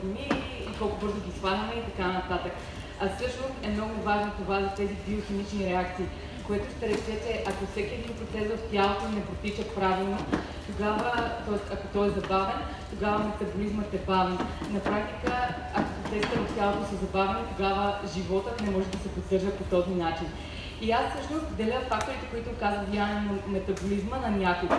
мазнини и колко бързо ги сваляме и така нататък. А всъщност е много важно това за тези биохимични реакции, което ще рече, че ако всеки един процес в тялото не протича правилно, тогава, т.е. ако той е забавен, тогава метаболизмът е бавен. На практика, ако процесите в тялото са забавени, тогава животът не може да се поддържа по този начин. И аз всъщност деля факторите, които оказват влияние на метаболизма на няколко.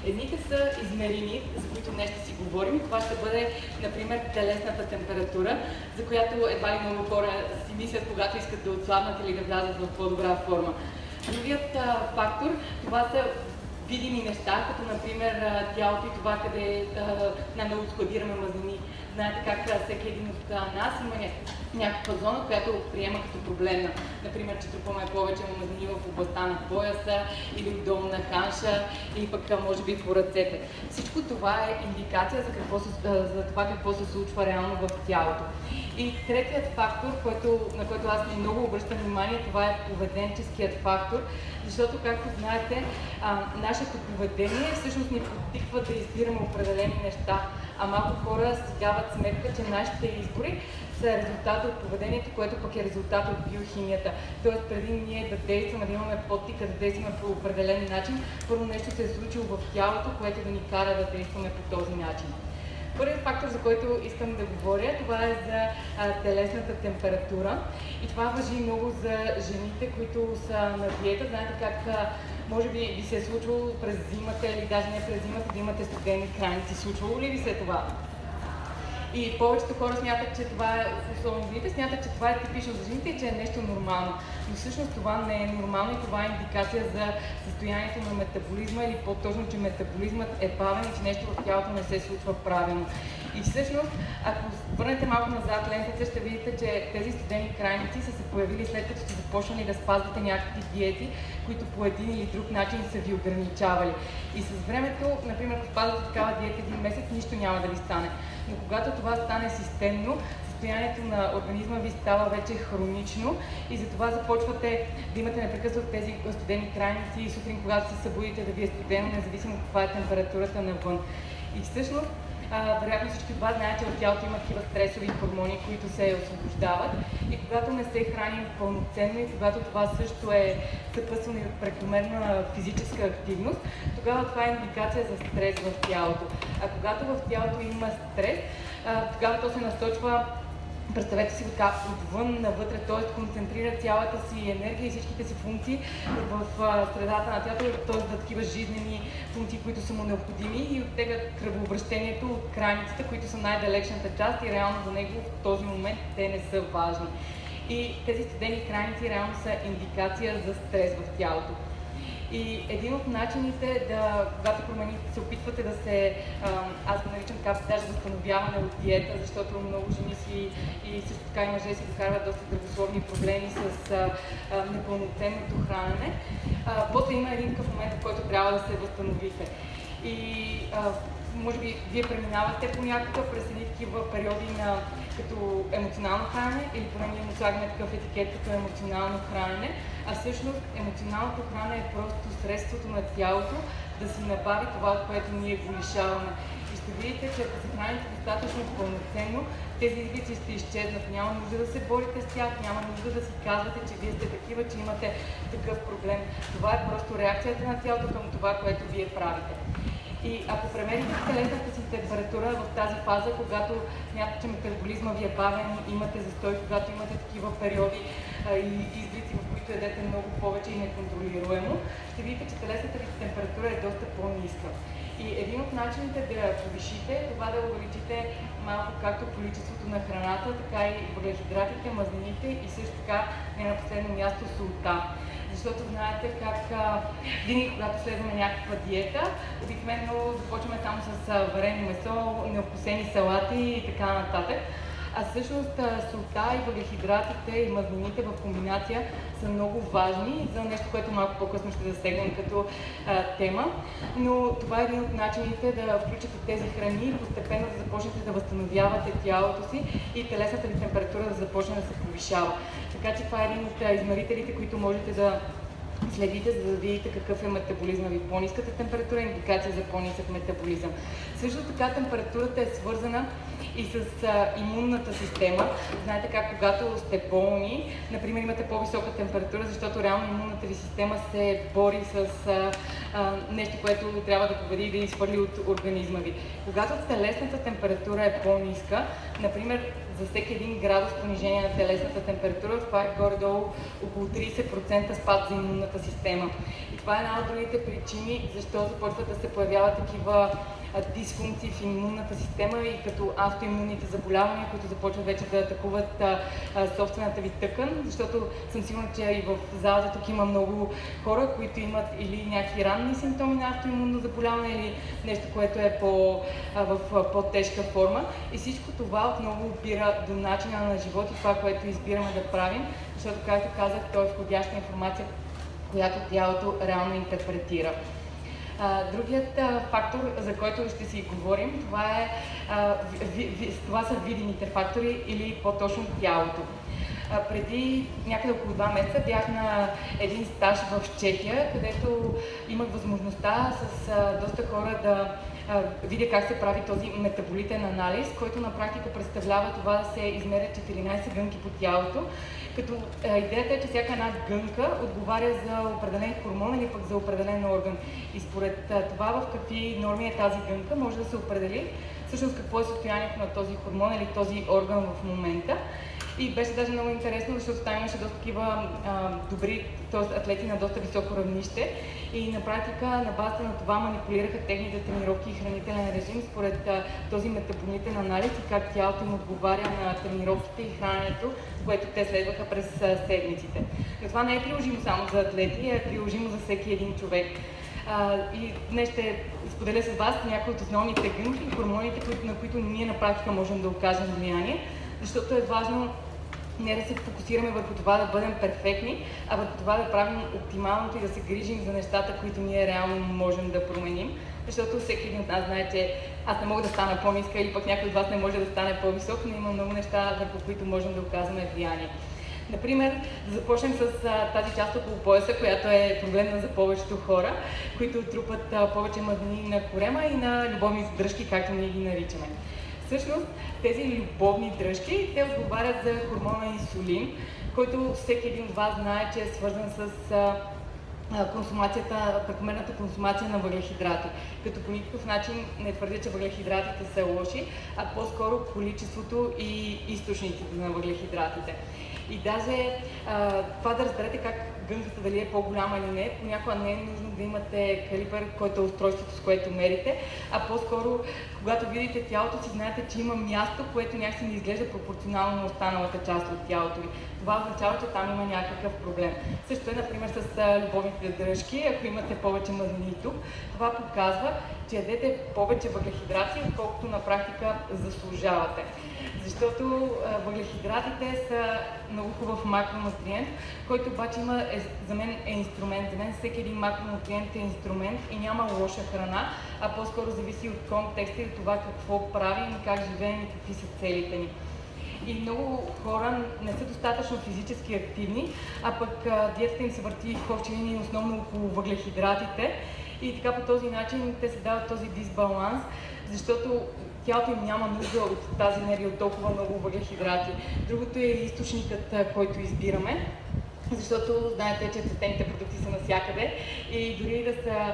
Едните са измерими, за които днес ще си говорим. Това ще бъде, например, телесната температура, за която едва ли много хора си мислят, когато искат да отслабнат или да влязат в по-добра форма. Другият фактор, това са видими неща, като например тялото и това, къде най-много складираме мазнини. Знаете как всеки един от нас има някаква зона, която приема като проблемна. Например, че трупаме повече мазнини в областта на пояса или отдолу на ханша, или пък може би по ръцете. Всичко това е индикация за това какво се случва реално в тялото. И третият фактор, на който аз много обръщам внимание, това е поведенческият фактор, защото, както знаете, нашето поведение всъщност ни подтиква да избираме определени неща, а малко хора си дават сметка, че нашите избори са резултат от поведението, което пък е резултат от биохимията. Тоест, преди ние да действаме, да имаме подтика, да действаме по определен начин, първо нещо се е случило в тялото, което да ни кара да действаме по този начин. Първият фактор, за който искам да говоря, това е за телесната температура. И това важи много за жените, които са на диета. Знаете как може би ви се е случвало през зимата или даже не през зимата да имате студени крайници. Случвало ли ви се това? И повечето хора смятат, че това е, особено жените, смятат, че това е типично за жените и че е нещо нормално. Но всъщност това не е нормално и това е индикация за състоянието на метаболизма или по-точно, че метаболизмът е бавен и че нещо в тялото не се случва правилно. И всъщност, ако върнете малко назад лентата, ще видите, че тези студени крайници са се появили след като сте започнали да спазвате някакви диети, които по един или друг начин са ви ограничавали. И с времето, например, ако спазвате такава диета един месец, нищо няма да ви стане. Но когато това стане системно, състоянието на организма ви става вече хронично и затова започвате да имате непрекъснато тези студени крайници и сутрин, когато се събудите, да ви е студено, независимо каква е температурата навън. И всъщност, вероятно всички от вас знаят, че в тялото има такива стресови хормони, които се освобождават и когато не се храним пълноценно и когато това също е съпътствано от прекомерна физическа активност, тогава това е индикация за стрес в тялото. А когато в тялото има стрес, тогава то се насочва, представете си така, отвън навътре, т.е. концентрира цялата си енергия и всичките си функции в средата на тялото, т.е. за такива жизнени функции, които са му необходими и оттеглят кръвообращението от крайниците, които са най-далечната част и реално за него в този момент те не са важни. И тези студени крайници реално са индикация за стрес в тялото. И един от начините когато се опитвате да се, аз го наричам така, даже възстановяване от диета, защото много жени си и също така и мъже си докарват доста здравословни проблеми с непълноценното хранене. После има един такъв момент, в който трябва да се възстановите. И може би вие преминавате понякога през едни такива периоди като емоционално хранене или поне ние му слагаме такъв етикет като емоционално хранене, а всъщност емоционалното хранене е просто средството на тялото да си набави това, от което ние го лишаваме. И ще видите, че ако се храните достатъчно пълноценно, тези излици ще изчезнат. Няма нужда да се борите с тях, няма нужда да си казвате, че вие сте такива, че имате такъв проблем. Това е просто реакцията на тялото към това, което вие правите. И ако премерите телесната си температура в тази фаза, когато смятате, че метаболизма ви е бавен, имате застой, когато имате такива периоди и излици, в които ядете много повече и неконтролируемо, ще видите, че телесната ви температура е доста по-ниска. И един от начините да я повишите е това да увеличите малко както количеството на храната, така и въглехидратите, мазнините и също така не на последно място солта. Защото знаете как винаги, когато следваме някаква диета, обикновено започваме само с варено месо, неокосени салати и така нататък. А всъщност солта и въглехидратите и мазнините в комбинация са много важни за нещо, което малко по-късно ще засегнем като тема. Но това е един от начините да включите тези храни и постепенно да започнете да възстановявате тялото си и телесната ви температура да започне да се повишава. Така че това е един от измерителите, които можете да следите, за да видите какъв е метаболизма ви. По-ниската температура е индикация за по-нисък метаболизъм. Също така температурата е свързана и с имунната система. Знаете как, когато сте болни, например, имате по-висока температура, защото реално имунната ви система се бори с нещо, което трябва да победи и да изхвърли от организма ви. Когато телесната температура е по-ниска, например, за всеки 1 градус понижение на телесната температура, това е горе-долу около 30% спад за имунната система. И това е една от другите причини, защо започват да се появяват такива дисфункции в имунната система и като автоимунните заболявания, които започват вече да атакуват собствената ви тъкан, защото съм сигурна, че и в залата тук има много хора, които имат или някакви ранни симптоми на автоимунно заболяване, или нещо, което е в по-тежка форма. И всичко това отново опира до начина на живот и това, което избираме да правим, защото, както казах, то е входяща информация, която тялото реално интерпретира. Другият фактор, за който ще си говорим, това са видимите фактори или по-точно тялото. Преди някъде около 2 месеца бях на един стаж в Чехия, където имах възможността с доста хора да видя как се прави този метаболитен анализ, който на практика представлява това да се измерят 14 гънки по тялото, като идеята е, че всяка една гънка отговаря за определен хормон или пък за определен орган. И според това в какви норми е тази гънка, може да се определи всъщност какво е състоянието на този хормон или този орган в момента. И беше даже много интересно, защото там имаше доста такива добри, т.е. атлети на доста високо равнище и на практика на базата на това манипулираха техните тренировки и хранителен режим според този метаболитен анализ и как тялото им отговаря на тренировките и храненето, което те следваха през седмиците. Но това не е приложимо само за атлети, е приложимо за всеки един човек. И днес ще споделя с вас някои от основните гънки и хормоните, на които ние на практика можем да окажем влияние, защото е важно не да се фокусираме върху това да бъдем перфектни, а върху това да правим оптималното и да се грижим за нещата, които ние реално можем да променим. Защото всеки един от нас знае, че аз не мога да стана по-ниска или пък някой от вас не може да стане по-висок, но има много неща, върху които можем да оказваме влияние. Например, да започнем с тази част около пояса, която е проблемна за повечето хора, които трупат повече мазнини на корема и на любовни дръжки, както ние ги наричаме. Всъщност, тези любовни дръжки, те отговарят за хормона инсулин, който всеки един от вас знае, че е свързан с прекомерната консумация на въглехидрати. Като по никакъв начин не твърдя, че въглехидратите са лоши, а по-скоро количеството и източниците на въглехидратите. И даже това да разберете как гънката дали е по-голяма или не, понякога не е нужно да имате калибър, който е устройството, с което мерите, а по-скоро, когато видите тялото си, знаете, че има място, което някакси не изглежда пропорционално на останалата част от тялото ви. Това означава, че там има някакъв проблем. Също е, например, с любовните дръжки, ако имате повече мазнини тук, това показва, че ядете повече въглехидрати, отколкото на практика заслужавате. Защото въглехидратите са много хубав макронутриент, който обаче за мен е инструмент. За мен всеки един макронутриент е инструмент и няма лоша храна, а по-скоро зависи от контекста и от това какво правим, как живеем и какви са целите ни. И много хора не са достатъчно физически активни, а пък диетата им се върти в общи линии основно около въглехидратите и така по този начин те се дават този дисбаланс, защото тялото им няма нужда от тази енергия, от толкова много въглехидрати. Другото е източникът, който избираме, защото знаете, че цветените продукти са навсякъде и дори да са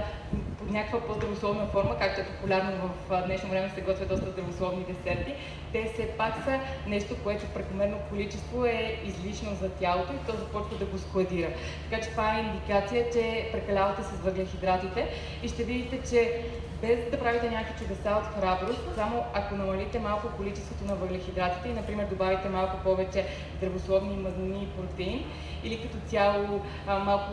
под някаква по-здравословна форма, както е популярно в днешно време се готвят доста здравословни десерти, те все пак са нещо, което прекомерно количество е излишно за тялото и то започва да го складира. Така че това е индикация, че прекалявате с въглехидратите и ще видите, че без да правите някакви чудеса от храброст, само ако намалите малко количеството на въглехидратите и, например, добавите малко повече здравословни мазнини и протеин, или като цяло малко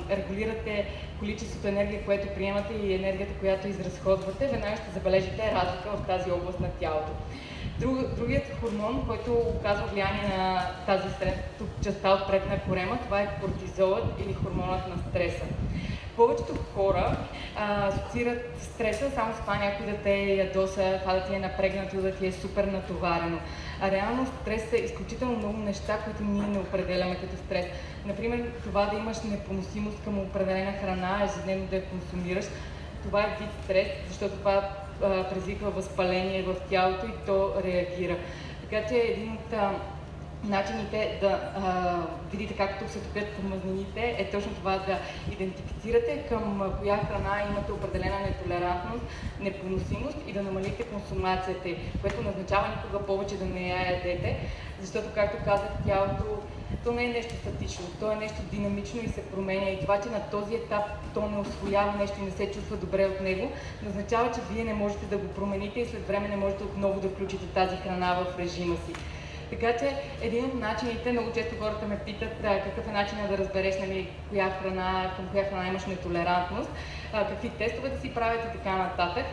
регулирате количеството енергия, което приемате и енергията, която изразходвате, веднага ще забележите разлика в тази област на тялото. Другият хормон, който оказва влияние на тази частта отпред на корема, това е кортизолът или хормонът на стреса. Повечето хора асоциират стреса само с това някой да те ядоса, това да ти е напрегнато, да ти е супер натоварено. А реално стрес са изключително много неща, които ние не определяме като стрес. Например, това да имаш непоносимост към определена храна, ежедневно да я консумираш, това е вид стрес, защото това предизвиква възпаление в тялото и то реагира. Така че един от начините да видите как се топят мазнините е точно това, да идентифицирате към коя храна имате определена нетолерантност, непоносимост и да намалите консумацията, което не означава никога повече да не я ядете, защото, както казах, тялото то не е нещо статично, то е нещо динамично и се променя, и това, че на този етап то не усвоява нещо и не се чувства добре от него, не означава, че вие не можете да го промените и след време не можете отново да включите тази храна в режима си. Така че един от начините, много често хората ме питат какъв е начинът да разбереш, нали, към коя храна имаш нетолерантност, какви тестове да си правят и така нататък.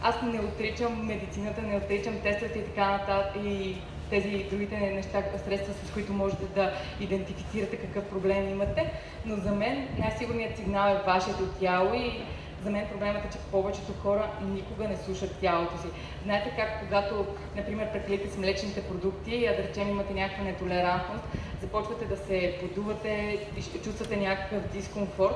Аз не отричам медицината, не отричам тестовете и така нататък и тези другите неща, средства, с които можете да идентифицирате какъв проблем имате, но за мен най-сигурният сигнал е вашето тяло и за мен проблемът е, че повечето хора никога не слушат тялото си. Знаете как, когато, например, прекалите с млечните продукти, да речем имате някаква нетолерантност, започвате да се подувате, чувствате някакъв дискомфорт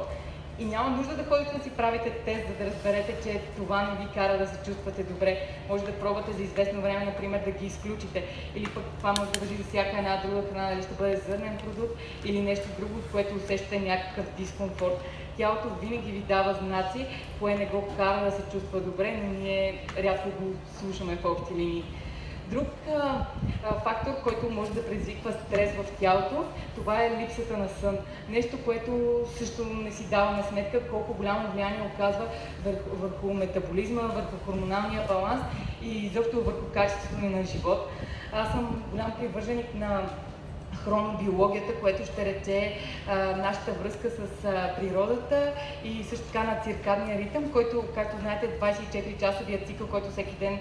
и няма нужда да ходите да си правите тест, за да разберете, че това не ви кара да се чувствате добре. Може да пробвате за известно време, например, да ги изключите. Или пък това може да важи за всяка една друга храна, дали ще бъде зърнен продукт или нещо друго, в което усещате някакъв дискомфорт. Тялото винаги ви дава знаци, кое не го кара да се чувства добре, но ние рядко го слушаме в общи линии. Друг фактор, който може да предизвиква стрес в тялото, това е липсата на сън. Нещо, което също не си даваме сметка колко голямо влияние оказва върху метаболизма, върху хормоналния баланс и изобщо върху качеството ни на живот. Аз съм голям привърженик на хронобиологията, което ще рече нашата връзка с природата и също така на циркадния ритъм, който, както знаете, 24-часовия цикъл, който всеки ден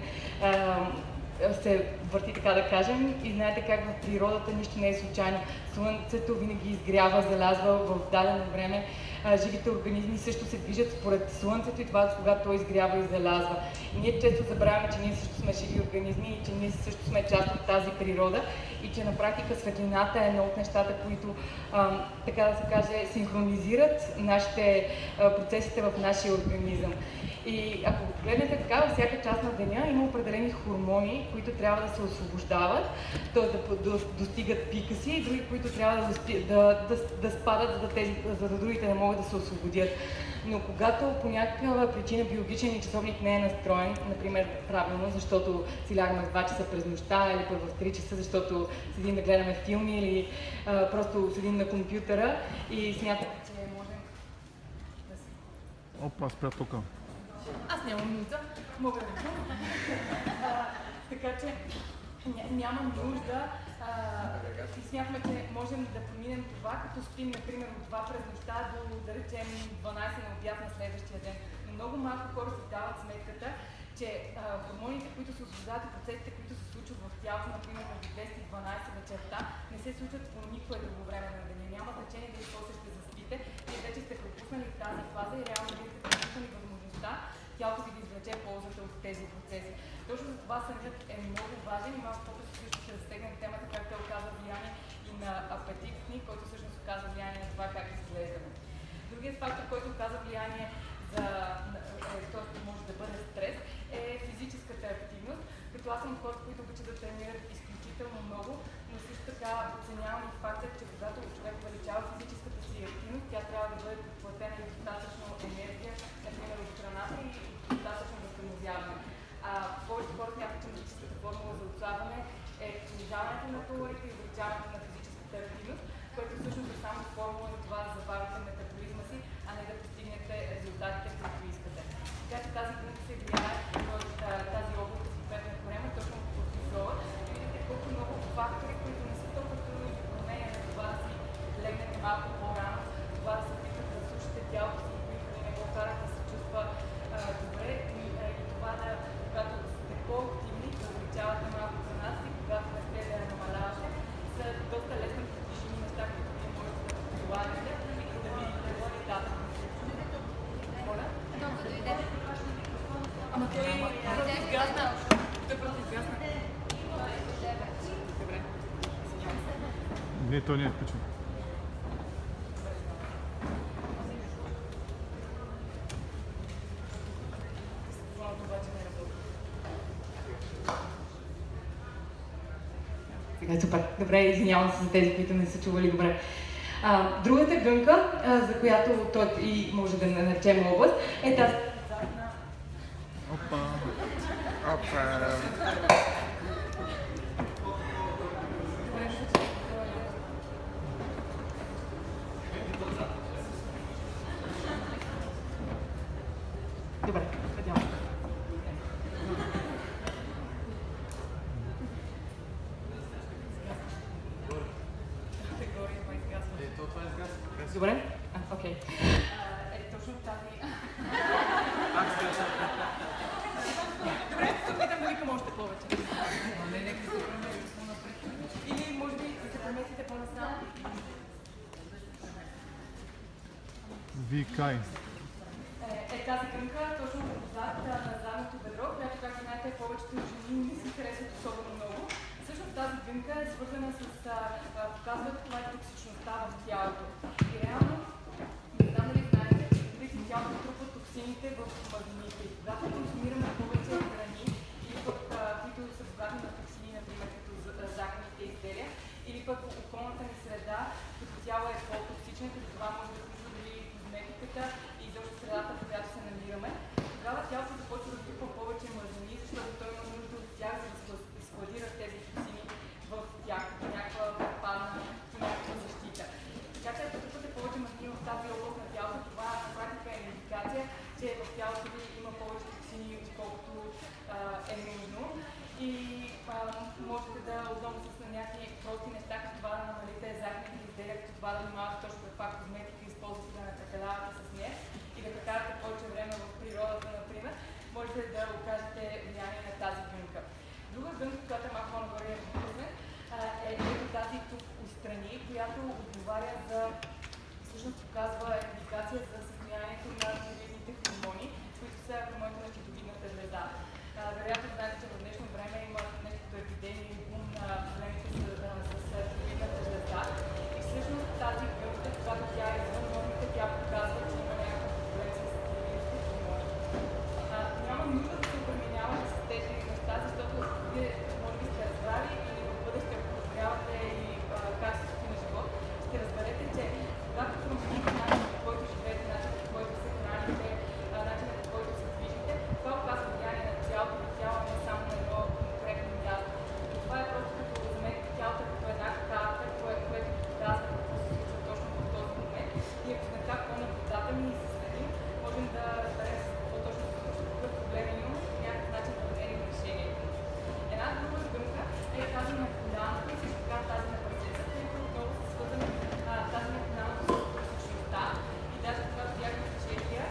се върти, така да кажем, и знаете как в природата нищо не е случайно. Слънцето винаги изгрява, залязва в дадено време. Живите организми също се движат според Слънцето и това, когато то изгрява и залязва. И ние често забравяме, че ние също сме живи организми и че ние също сме част от тази природа и че на практика светлината е едно от нещата, които, така да се каже, синхронизират нашите процесите в нашия организъм. И ако гледнете така, във всяка част на деня има определени хормони, които трябва да се освобождават, т.е. да достигат пика си, и други, които трябва да спадат, за да другите не могат да се освободят. Но когато по някаква причина биологичен ни часовник не е настроен, например правилно, защото си лягаме в 2 часа през нощта или пък в 3 часа, защото седим да гледаме филми или просто седим на компютъра и смятаме, че можем да си... Опа, спря тук. Аз нямам нужда, мога да го. Така че няма нужда и смятаме, че можем да преминем това, като спим, например, от 2 през нощта до, да речем, 12 на обяд на следващия ден. Но много малко хора си дават сметката, че хормоните, които се освобождават и процесите, които се случват в тялото, например, между 10 и 12 вечерта, не се случват по никое друго време на деня. Няма значение дали после ще заспите, вие вече сте пропуснали в тази фаза и реално вие сте пропуснали възможността тялото ви да извлече ползата от тези процеси. Точно за това сънят е много важен и малко по-късно също ще засегнем темата, как те оказва влияние и на апетит ни, който всъщност оказва влияние на това как изглеждаме. Другият фактор, който оказва влияние т.е. може да бъде стрес, е физическата активност. Като аз съм хора, които обичат да тренират изключително много, но също така оценявам и фактът, че когато човек увеличава физическата си активност, тя трябва да бъде подплатена и достатъчно енергия, например от храната и достатъчно възстановяване. Повечето хора смятат, че магическата формула за отслабване е снижаването на калориите и увеличаването на физическата активност, което всъщност е само формула за това да забавите метаболизма си, а не да постигнете резултатите, които искате. Така че тази група се влияе в тази област, съответно в корема, точно от кортизола. Видите колко много фактори, които не са толкова трудни за променя на това да си легнете малко по-рано, това да се опитате да слушате тялото си, които не го карат да се чувства добре и това да, когато сте по-активни, да увеличавате малко храна си, когато не сте да я намалявате, са доста лесни постижими неща, които вие можете да прилагате и да видите резултата. Моля? Много дойде. Ама той просто изгасна. Той просто изгасна. Добре. Не, той не е включен. Обаче не работи. Сега супер. Добре, извинявам се за тези, които не са чували добре. Другата гънка, за която той и може да наречем област, е тази задна. Опа! Добре, надявам. Добре? Окей. Точно тази... Добре, се опитам да викам още повече. Или може би да се преместите по-насам? Викай. Тази гънка точно отзад на задното бедро, която, както знаете, повечето жени не си харесват особено много. Всъщност тази гънка е свързана с показва това е токсичността в тялото. И реално, не знам дали знаете, че тялото трупа токсините в мазнините. Когато консумираме повече храни, или пък, които са богати на токсини, например, като захарните изделия, или пък околната ни среда, като цяло е по-токсична, като това може да включва дали козметиката и изобщо средата, в която се намираме, тогава тялото започва да трупа повече мазнини, защото той има нужда от тях, за да складира тези токсини в тях, някаква предпазна, някаква защита. Така че ако трупате повече мазнини в тази област на тялото, това на практика е индикация, че в тялото ви има повече токсини, отколкото е нужно. И можете да отново с някакви прости неща, като това да намалите захарните изделия, като това да внимавате точно каква козметика използвате, да напрекалявате с нея и да прекарате повече време в природата, например, можете да окажете влияние на тази гънка. Друга гънка, която е малко по-нагоре е тази тук отстрани, която отговаря за, всъщност показва индикация за състоянието на тиреозните хормони, които са хормоните на щитовидната жлеза. Вероятно знаете, че в днешно време има нещо като епидемия и бум на проблемите с щитовидната жлеза. И всъщност тази гънка, когато тя е извън нормите, тя показва, че има някакъв проблем с тиреозните хормони. Няма нужда да се обременявате с тези неща, защото вие може би сте разбрали или в бъдеще, ако подобрявате и качеството на живот, ще разберете, че когато промените начинът, по който живеете, начинът, по който се храните, начинът, по който се движите, това оказва влияние на цялото ви тяло, не само на едно конкретно място. И това е просто като замерите тялото като една карта, което показва какво се случва точно в този момент. И ако сме така по-наблюдателни и се следим, можем да разберем какво точно се случва, какъв проблем имам и по някакъв начин да намерим решението. Една друга гънка е тази на коляното и също така тази на пръстеца, които отново са свързани тази на коляното с токсичността. И даже когато бях в Чехия,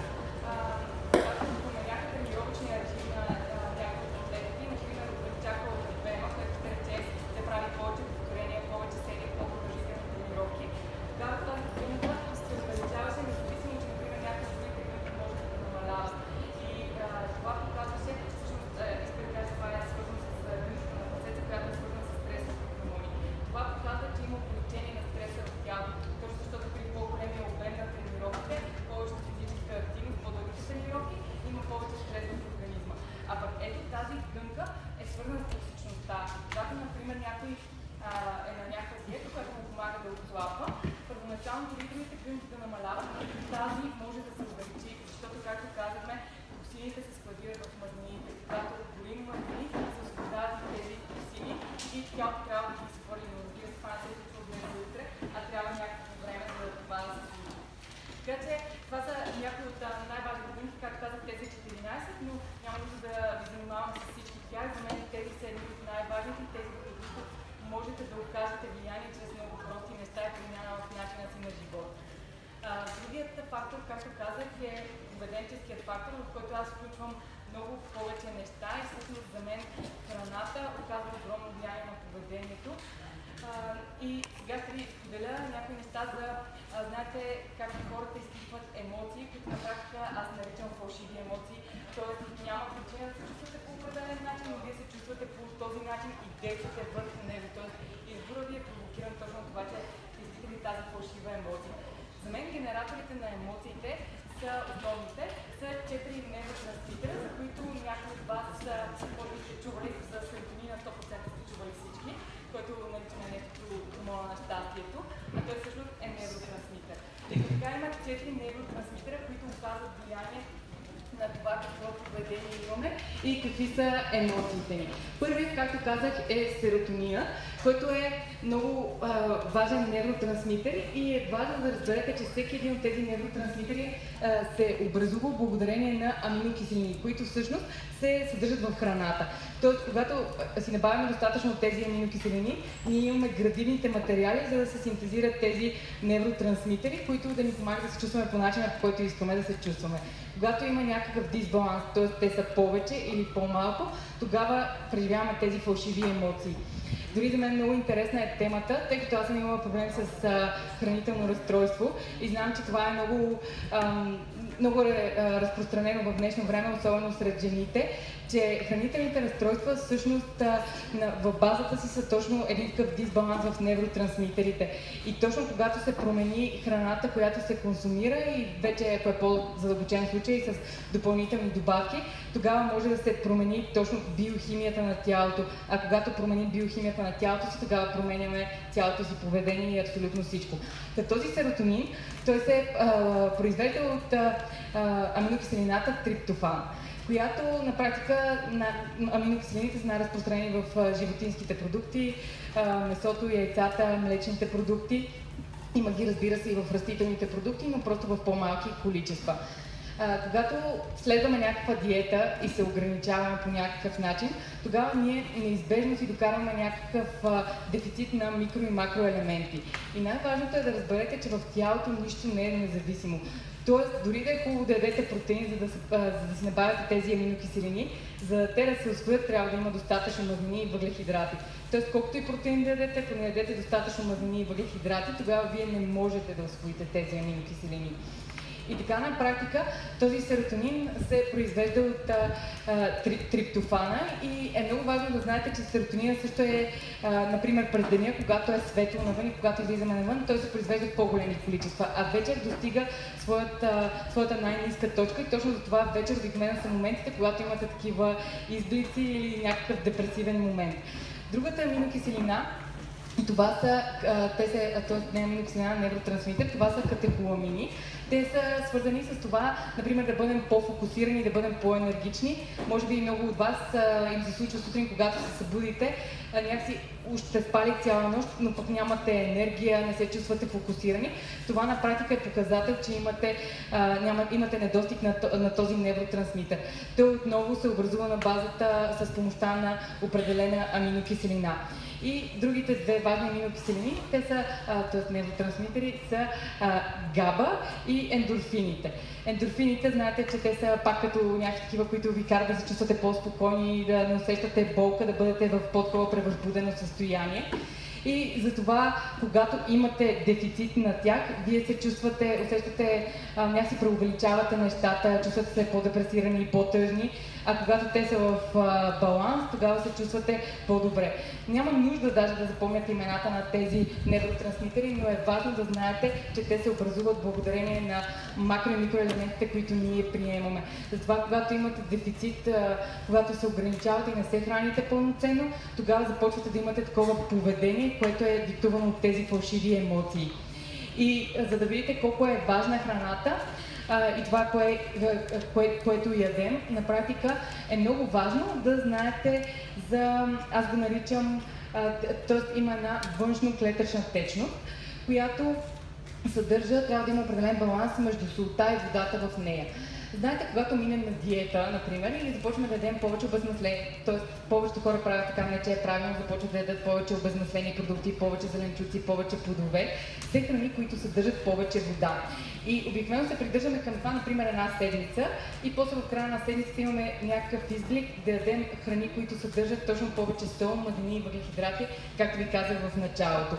когато променяха тренировъчния режим на някои от атлетите, например увеличаха обема, което ще рече да прави повече повторения, повече серии, по-продължителни тренировки. Тогава тази гънка се увеличаваше, независимо, че например някои от другите гънки може да намаляват. И това показваше, всъщност искам да кажа, това е свързано с гънката на пръстеца, която е свързана с стресовите хормони. Това показва, че има увеличение на стреса в тялото, точно защото при по-големия обем на тренировките, повече физическа активност, по-дългите тренировки, има повече стрес в организма. А пък ето тази гънка е свързана с токсичността. Когато, например, някой е на някаква диета, която му помага да отслабва, първоначално дори другите гънки да намаляват, тази може да се увеличи, защото, както казахме, токсините се складират в мазнините. Когато горим мазнини, се освобождават тези токсини и тялото трябва да ги изхвърли, но разбира се, това не се случва от днес за утре, а трябва някакво време за това да се случи. Така че това са някои от най-важните гънки, както казах, тези 14, но няма нужда да ви занимавам с всички тях. За мен тези са едни от най-важните, тези, които можете да окажете влияние чрез много прости неща и промяна в начина си на живот. Другият фактор, както казах, е поведенческият фактор, в който аз включвам много повече неща и всъщност за мен храната оказва огромно влияние на поведението. И сега ще ви споделя някои неща за, знаете, как хората изпитват емоции, които на практика аз наричам фалшиви емоции, т.е. няма причина да се чувствате по определен начин, но вие се чувствате по този начин и действате върху него. Т.е. избора ви е провокиран точно това, че изпитали тази фалшива емоция. За мен генераторите на емоциите са основните, са 4 невротрансмитера, за които някои от вас може би сте чували за серотонина, 100% сте чували всички, който 4 невротрансмитера, които оказват влияние на това какво поведение имаме и какви са емоциите ни. Първият, както казах, е серотонина, който е много важен невротрансмитер и е важно да разберете, че всеки един от тези невротрансмитери се образува благодарение на аминокиселини, които всъщност се съдържат в храната. Тоест, когато си набавяме достатъчно от тези аминокиселини, ние имаме градивните материали, за да се синтезират тези невротрансмитери, които да ни помагат да се чувстваме по начина, по който искаме да се чувстваме. Когато има някакъв дисбаланс, т.е. те са повече или по-малко, тогава преживяваме тези фалшиви емоции. Дори за мен много интересна е темата, тъй като аз съм имала проблем с хранително разстройство и знам, че това е много разпространено в днешно време, особено сред жените, че хранителните разстройства всъщност в базата си са точно един такъв дисбаланс в невротрансмитерите. И точно когато се промени храната, която се консумира и вече, ако е по-задълбочен случай, с допълнителни добавки, тогава може да се промени точно биохимията на тялото. А когато променим биохимията на тялото си, тогава променяме цялото си поведение и абсолютно всичко. Този серотонин, той се произвежда от аминокиселината триптофан, която на практика аминокиселините са най-разпространени в животинските продукти, месото, яйцата, млечните продукти. Има ги, разбира се, и в растителните продукти, но просто в по-малки количества. Когато следваме някаква диета и се ограничаваме по някакъв начин, тогава ние неизбежно си докарваме някакъв дефицит на микро и макроелементи. И най-важното е да разберете, че в тялото нищо не е независимо. Тоест, дори да е хубаво да ядете протеин, за да си набавяте тези аминокиселини, за да те да се усвоят, трябва да има достатъчно мазнини и въглехидрати. Тоест, колкото и протеин да ядете, ако не ядете достатъчно мазнини и въглехидрати, тогава вие не можете да усвоите тези аминокиселини. И така на практика този серотонин се произвежда от триптофана и е много важно да знаете, че серотонина също е, например, през деня, когато е светло навън и когато излизаме навън, той се произвежда в по-големи количества, а вечер достига своята най-ниска точка и точно за това вечер обикновено са моментите, когато имате такива изблици или някакъв депресивен момент. Другата аминокиселина, това са, не аминокиселина, невротрансмитер, това са катехоламини. Те са свързани с това, например, да бъдем по-фокусирани, да бъдем по-енергични. Може би и много от вас им се случва сутрин, когато се събудите, някакси сте спали цяла нощ, но пък нямате енергия, не се чувствате фокусирани. Това на практика е показател, че имате недостиг на този невротрансмитер. Той отново се образува на базата с помощта на определена аминокиселина. И другите две важни аминокиселини, те са, т.е. невротрансмитери, са габа и ендорфините. Ендорфините, знаете, че те са пак като някакви такива, които ви карат да се чувствате по-спокойни, да не усещате болка, да бъдете в по-такова превъзбудено състояние. И затова, когато имате дефицит на тях, вие се усещате, някакси преувеличавате нещата, чувствате се по-депресирани и по-тъжни, а когато те са в баланс, тогава се чувствате по-добре. Няма нужда даже да запомняте имената на тези невротрансмитери, но е важно да знаете, че те се образуват благодарение на макро- и микроелементите, които ние приемаме. Затова, когато имате дефицит, когато се ограничавате и не се храните пълноценно, тогава започвате да имате такова поведение, което е диктувано от тези фалшиви емоции. И за да видите колко е важна храната, и това, което ядем, на практика е много важно да знаете аз го наричам, т.е. има една външно-клетъчна течност, която трябва да има определен баланс между солта и водата в нея. Знаете, когато минем на диета, например, или започваме да ядем повече обезмаслени, т.е. повечето хора правят така, не че е правилно, започват да ядат повече обезмаслени продукти, повече зеленчуци, повече плодове, все храни, които съдържат повече вода. И обикновено се придържаме към това, например, една седмица и после в края на седмицата имаме някакъв изблик да ядем храни, които съдържат точно повече сол, мазнини и въглехидрати, както ви казах в началото.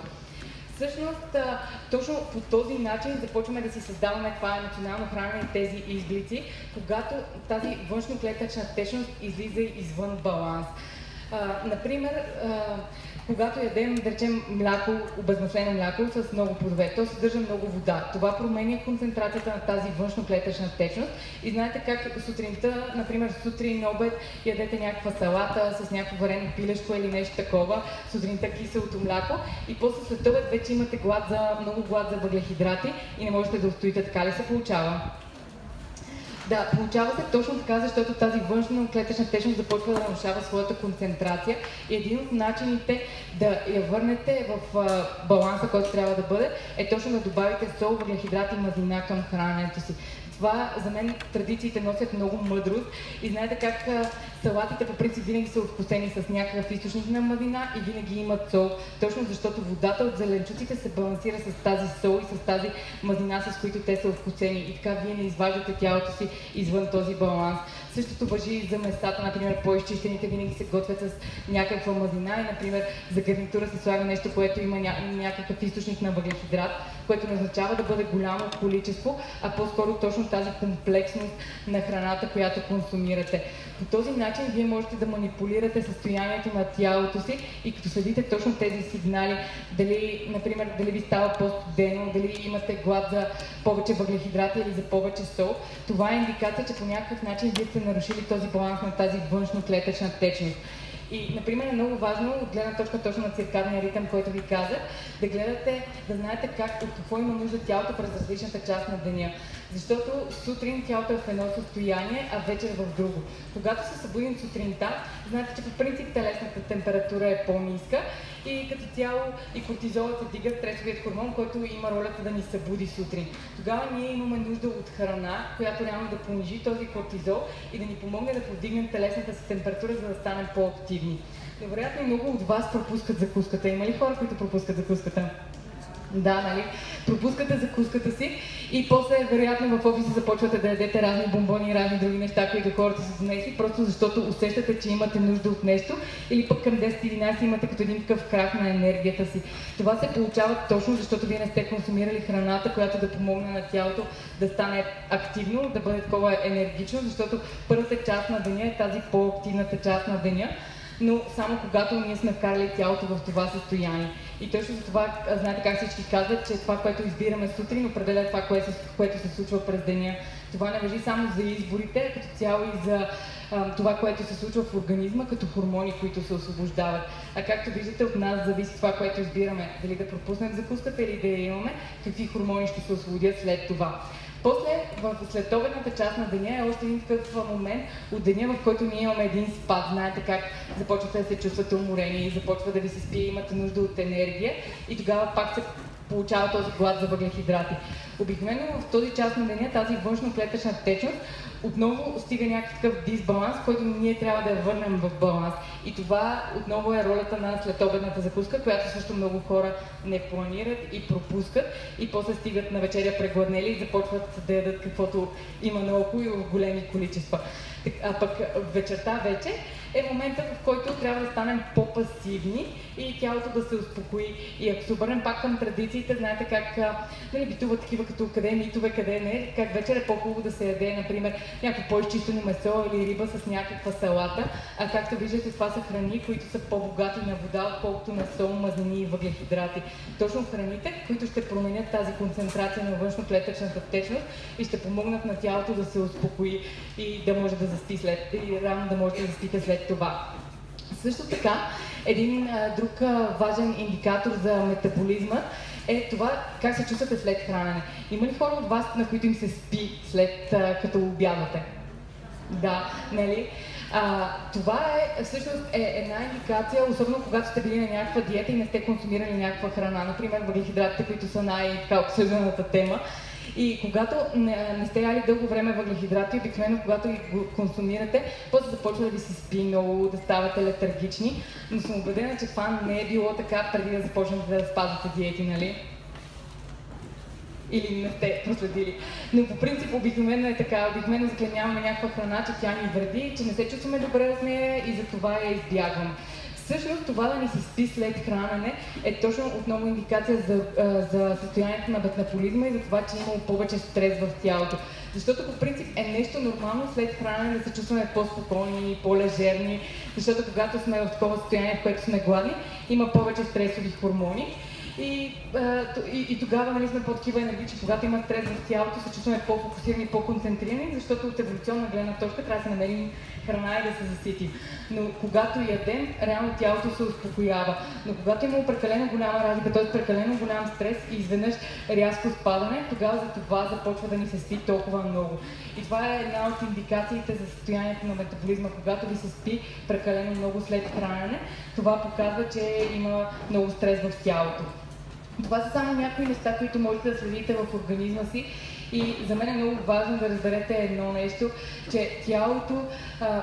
Всъщност, точно по този начин започваме да си създаваме това емоционално хранене и тези изблици, когато тази външно-клетъчна течност излиза извън баланс. Например, когато ядем, да речем, мляко, обезмаслено мляко с много плодове, то съдържа много вода. Това променя концентрацията на тази външноклетъчна течност и знаете как сутринта, например сутрин, обед, ядете някаква салата с някакво варено пилешко или нещо такова, сутринта киселото мляко и после след обед вече имате много глад за въглехидрати и не можете да устоите. Така ли се получава? Да, получава се точно така, защото тази външна клетъчна течност започва да нарушава своята концентрация и един от начините да я върнете в баланса, който трябва да бъде, е точно да добавите сол, въглехидрати и мазнина към храненето си. Това за мен традициите носят много мъдрост и знаете как салатите по принцип винаги са откусени с някакъв източник на мазнина и винаги имат сол, точно защото водата от зеленчуците се балансира с тази сол и с тази мазнина, с които те са откусени и така вие не изваждате тялото си извън този баланс. Същото важи и за месата, например по-изчистените винаги се готвят с някаква мазнина и например за гарнитура се слага нещо, което има някакъв източник на въглехидрат, което не означава да бъде голямо количество, а по-скоро точно тази комплексност на храната, която консумирате. По този начин вие можете да манипулирате състоянието на тялото си и като следите точно тези сигнали, дали, например, дали ви става по-студено, дали имате глад за повече въглехидрати или за повече сол, това е индикация, че по някакъв начин вие сте нарушили този баланс на тази външноклетъчна течност. И, например, е много важно, от гледна точка точно на циркадния ритъм, който ви казах, да гледате, да знаете от какво има нужда тялото през различната част на деня. Защото сутрин тялото е в едно състояние, а вечер в друго. Когато се събудим сутринта, знаете, че по принцип телесната температура е по-ниска и като цяло и кортизолът се дига, стресовият хормон, който има ролята да ни събуди сутрин. Тогава ние имаме нужда от храна, която реално да понижи този кортизол и да ни помогне да подигнем телесната си температура, за да станем по-активни. Но вероятно много от вас пропускат закуската. Има ли хора, които пропускат закуската? Да, нали? Пропускате закуската си и после вероятно в офиса започвате да ядете разни бомбони и разни други неща, които хората са донесли, просто защото усещате, че имате нужда от нещо или пък към 10-11 имате като един такъв крах на енергията си. Това се получава точно защото вие не сте консумирали храната, която да помогне на тялото да стане активно, да бъде такова енергично, защото първата част на деня е тази по-активната част на деня, но само когато ние сме вкарали тялото в това състояние. И точно за това, знаете как всички казват, че това, което избираме сутрин, определя това, което се случва през деня. Това не важи само за изборите, а като цяло и за това, което се случва в организма, като хормони, които се освобождават. А както виждате, от нас зависи това, което избираме. Дали да пропуснем закуската или да я имаме, какви хормони ще се освободят след това. После, в следобедната част на деня е още един такъв момент от деня, в който ние имаме един спад. Знаете как започвате да се чувствате уморени, започва да ви се спие, имате нужда от енергия и тогава пак се получава този глад за въглехидрати. Обикновено в този част на деня тази външноклетъчна течност отново стига някакъв дисбаланс, който ние трябва да я върнем в баланс. И това отново е ролята на следобедната закуска, която също много хора не планират и пропускат и после стигат на вечеря прегладнели и започват да ядат каквото има наоколо и в големи количества. А пък вечерта вече е момента, в който трябва да станем по-пасивни и тялото да се успокои. И ако се обърнем пак към традициите, знаете как битуват такива като къде е митове, къде не, как вечер е по-хубаво да се яде, например, някакво по-изчистено месо или риба с някаква салата, а както виждате, това са храни, които са по-богати на вода, отколкото на сол, мазнини и въглехидрати. Точно храните, които ще променят тази концентрация на външноклетъчната течност и ще помогнат на тялото да се успокои и да може да заспи и рано да може да заспите след това. Също така, един друг важен индикатор за метаболизма е това как се чувствате след хранене. Има ли хора от вас, на които им се спи след като обядвате? Да, нали? Това всъщност е една индикация, особено когато сте били на някаква диета и не сте консумирали някаква храна, например въглехидратите, които са най-обсъжданата тема. И когато не сте яли дълго време въглехидрати, обикновено когато ги консумирате, после започва да ви се спи много, да ставате летаргични, но съм убедена, че това не е било така преди да започнете да спазвате диети, нали? Или не сте проследили. Но по принцип обикновено е така, обикновено заклемяваме някаква храна, че тя ни вреди, че не се чувстваме добре от нея и за това я избягваме. Всъщност това да ни се спи след хранене е точно отново индикация за състоянието на метаболизма и за това, че имало повече стрес в тялото. Защото по принцип е нещо нормално след хранене да се чувстваме по-спокойни, по-лежерни, защото когато сме в такова състояние, в което сме гладни, има повече стресови хормони. И тогава нали, сме по-такива енергични. Когато има стрес в тялото, се чувстваме по-фокусирани, по-концентрирани, защото от еволюционна гледна точка трябва да се намерим храна и да се заситим. Но когато ядем, реално тялото се успокоява. Но когато има прекалено голяма разлика, т.е. прекалено голям стрес и изведнъж рязко спадане, тогава за това започва да ни се спи толкова много. И това е една от индикациите за състоянието на метаболизма. Когато ви се спи прекалено много след хранене, това показва, че има много стрес в тялото. Това са само някои неща, които можете да следите в организма си. И за мен е много важно да разберете едно нещо, че тялото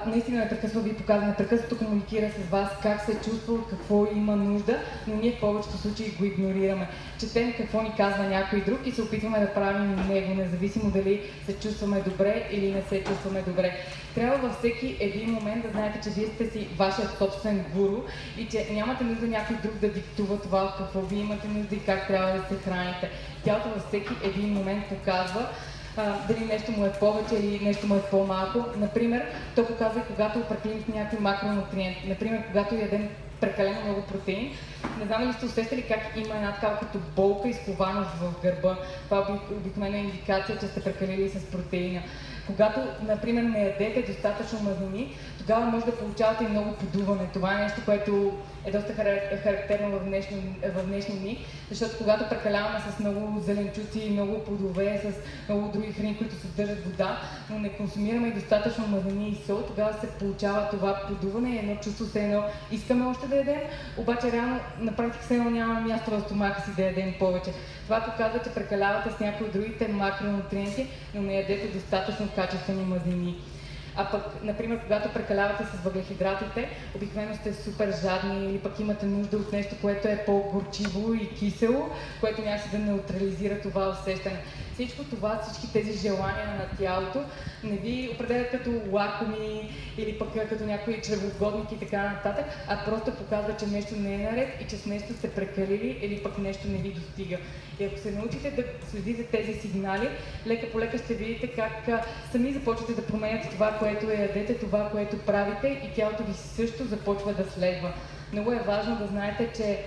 наистина непрекъснато ви показва, непрекъснато комуникира с вас как се чувства, от какво има нужда, но ние в повечето случаи го игнорираме. Четем какво ни казва някой друг и се опитваме да правим него, независимо дали се чувстваме добре или не се чувстваме добре. Трябва във всеки един момент да знаете, че вие сте си вашият собствен гуру и че нямате нужда някой друг да диктува това, какво вие имате нужда и как трябва да се храните. Тялото във всеки един момент показва дали нещо му е повече или нещо му е по-малко. Например, то показва и когато прекалим с някакви макронутриенти. Например, когато ядем прекалено много протеин. Не знам дали сте усещали как има една такава като болка и скованост в гърба. Това е обикновена индикация, че сте прекалили с протеина. Когато, например, не ядете достатъчно мазнини, тогава може да получавате и много подуване. Това е нещо, което е доста характерно в днешни дни, защото когато прекаляваме с много зеленчуци, много плодове, с много други храни, които съдържат вода, но не консумираме и достатъчно мазнини и сол, тогава се получава това подуване и едно чувство се едно искаме още да ядем, обаче реално на практика се едно няма място в стомаха си да ядем повече. Това показва, че прекалявате с някои от другите макронутриенти, но не ядете достатъчно качествени мазнини. А пък, например, когато прекалявате с въглехидратите, обикновено сте супер жадни или пък имате нужда от нещо, което е по-горчиво и кисело, което някакси да неутрализира това усещане. Всичко това, всички тези желания на тялото не ви определят като лакоми или пък като някои чревоугодник и така нататък, а просто показва, че нещо не е наред и че с нещо сте прекалили или пък нещо не ви достига. И ако се научите да следите тези сигнали, лека по лека ще видите как сами започвате да променяте това, което ядете, това, което правите и тялото ви също започва да следва. Много е важно да знаете, че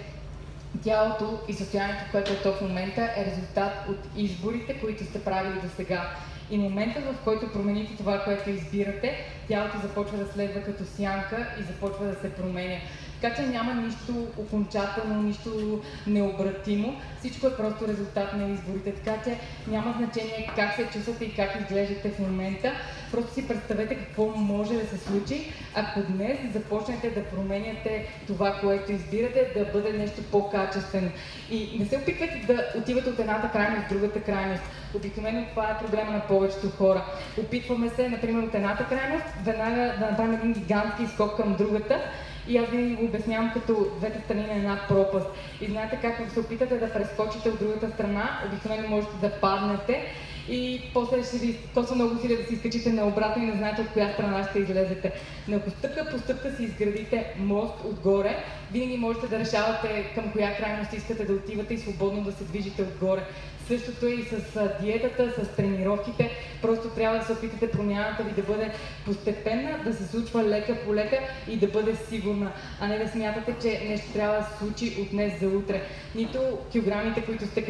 тялото и състоянието, което е то в момента, е резултат от изборите, които сте правили до сега. И моментът, в който промените това, което избирате, тялото започва да следва като сянка и започва да се променя. Така че няма нищо окончателно, нищо необратимо. Всичко е просто резултат на изборите. Така че няма значение как се чувствате и как изглеждате в момента. Просто си представете какво може да се случи, ако днес започнете да променяте това, което избирате, да бъде нещо по-качествено. И не се опитвайте да отивате от едната крайност в другата крайност. Обикновено това е проблема на повечето хора. Опитваме се, например, от едната крайност веднага да направим един гигантски скок към другата. И аз винаги го обяснявам като двете страни на една пропаст. И знаете как, ако се опитате да прескочите от другата страна, обикновено можете да паднете и после ще ви коства много усилия да се изкачите наобратно и не знаете от коя страна ще излезете. Но ако стъпка по стъпка си изградите мост отгоре, винаги можете да решавате към коя крайност искате да отивате и свободно да се движите отгоре. Същото е и с диетата, с тренировките. Просто трябва да се опитате промяната ви да бъде постепенна, да се случва лека по лека и да бъде сигурна, а не да смятате, че нещо трябва да се случи от днес за утре. Нито килограмите, които сте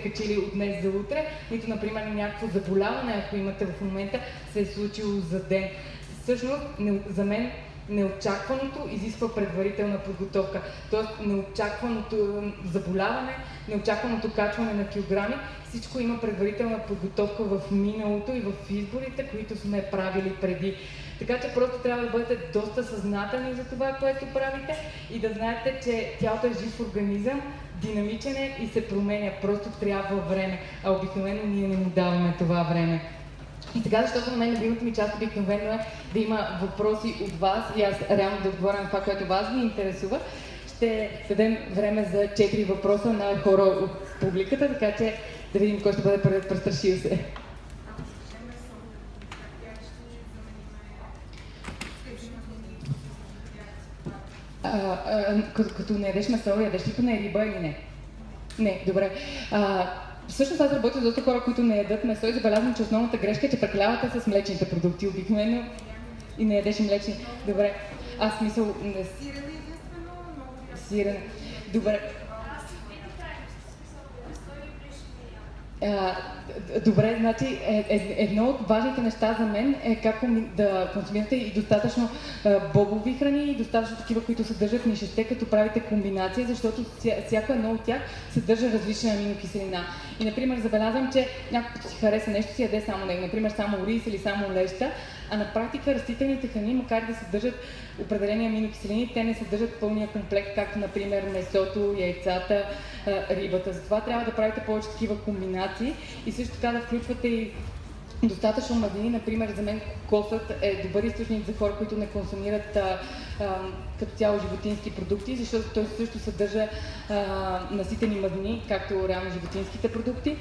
качили от днес за утре, нито, например, някакво заболяване, ако имате в момента, се е случило за ден. Всъщност, за мен, неочакваното изисква предварителна подготовка. Тоест, неочакваното заболяване, неочакваното качване на килограми, всичко има предварителна подготовка в миналото и в изборите, които сме правили преди. Така че просто трябва да бъдете доста съзнателни за това, което правите и да знаете, че тялото е жив организъм, динамичен е и се променя. Просто трябва време, а обикновено ние не му даваме това време. И сега, защото на мен любимата ми част обикновено е да има въпроси от вас и аз реално да отговоря на това, което вас ви интересува, ще дадем време за 4 въпроса на хора от публиката, така че да видим кой ще бъде престрашил се. Като не ядеш месо, ядеш ли поне риба или не? Не, добре. Всъщност аз работя с доста хора, които не ядат месо и забелязвам, че основната грешка е, че прекалявате с млечните продукти обикновено и не ядеш млечни. Добре. Аз мисъл... Сирене единствено, много Сирене. Добре. Добре, значи едно от важните неща за мен е как да консумирате и достатъчно бобови храни и достатъчно такива, които съдържат нишесте, като правите комбинация, защото всяко едно от тях съдържа различна аминокиселина. И, например, забелязвам, че някой път си хареса нещо, си яде само него, например, само рис или само леща, а на практика растителните храни, макар да съдържат определени аминокиселини, те не съдържат пълния комплект, както, например, месото, яйцата, рибата. Затова трябва да правите повече такива комбинации и също така да включвате и достатъчно мазнини. Например, за мен кокосът е добър източник за хора, които не консумират като цяло животински продукти, защото той също съдържа наситени мазнини, както реално животинските продукти.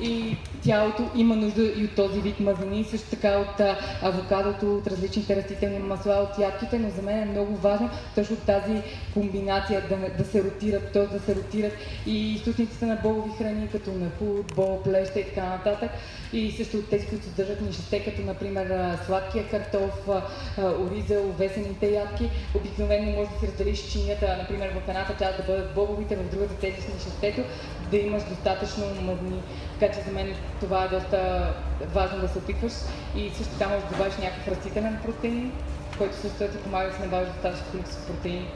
И тялото има нужда и от този вид мазнини, също така от авокадото, от различните растителни масла, от ядките, но за мен е много важно точно тази комбинация да се ротират, т.е. да се ротират и източниците на бобови храни, като напут, боб, леща и така нататък. И също от тези, които съдържат нишесте, като например сладкия картоф, ориза, овесените ядки. Обикновено може да си разделиш чинията, например в едната част да бъдат бобовите, в другата тези с нишестето, да имаш достатъчно мазнини. Така че за мен това е доста важно да се опитваш и също така можеш да добавиш някакъв растителен протеин, който също ти помага да се набавиш достатъчно количество протеини.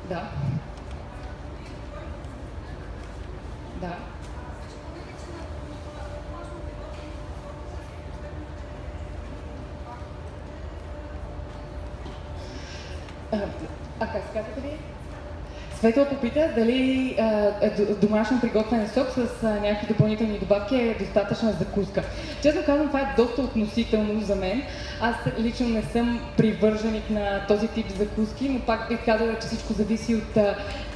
Да. Да. Как се казвате ли? Светла попита дали домашно приготвен сок с някакви допълнителни добавки е достатъчна закуска. Честно казвам, това е доста относително за мен. Аз лично не съм привърженик на този тип закуски, но пак бих казала, че всичко зависи от